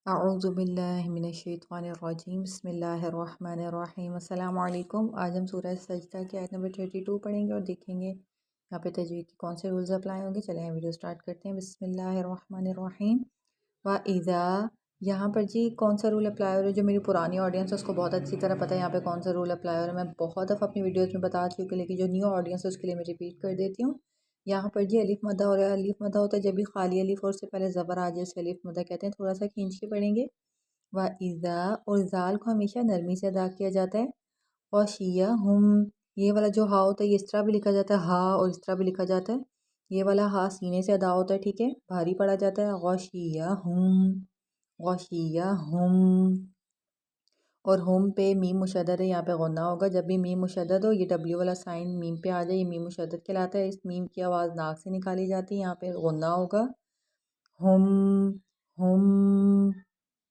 اعوذ باللہ من الشیطان الرجیم بسم اللہ الرحمن الرحیم السلام علیکم۔ آج ہم سورہ سجدہ کی آیت نمبر 32 پڑھیں گے اور دیکھیں گے یہاں پہ تجوید کے کون سے رولز اپلائی ہوں گے۔ چلیں ویڈیو سٹارٹ کرتے ہیں۔ بسم اللہ الرحمن الرحیم۔ وَإِذَا، یہاں پر جی کون سا رول اپلائی ہو رہا ہے؟ جو میری پرانی آڈینس ہے اس کو بہت اچھی طرح پتہ ہے یہاں پہ کون سا رول اپلائی ہو رہا ہے۔ میں بہت دفعہ اپنی ویڈیوز میں بتا چکی ہوں، لیکن جو نیو آڈینس ہے اس کے لیے میں ریپیٹ کر دیتی ہوں۔ یہاں پر جی الف مدہ ہو رہا ہے۔ الف مدہ ہوتا ہے جب بھی خالی الف اور اس سے پہلے زبر آ جائے، اسے الف مدہ کہتے ہیں۔ تھوڑا سا کھینچ کے پڑھیں گے۔ وَإِذَا، اور زال کو ہمیشہ نرمی سے ادا کیا جاتا ہے۔ غَشِيَّهُمْ، یہ والا جو ہا ہوتا ہے یہ اس طرح بھی لکھا جاتا ہے ہا، اور اس طرح بھی لکھا جاتا ہے۔ یہ والا ہا سینے سے ادا ہوتا ہے، ٹھیک ہے، بھاری پڑا جاتا ہے۔ غَشِيَّهُمْ، غَشِيَّهُمْ، اور ہم پہ میم مشدد ہے، یہاں پہ غنہ ہوگا۔ جب بھی میم مشدد ہو، یہ ڈبلیو والا سائن میم پہ آ جائے، یہ میم مشدد کہلاتا ہے۔ اس میم کی آواز ناک سے نکالی جاتی ہے، یہاں پہ غنہ ہوگا۔ ہم،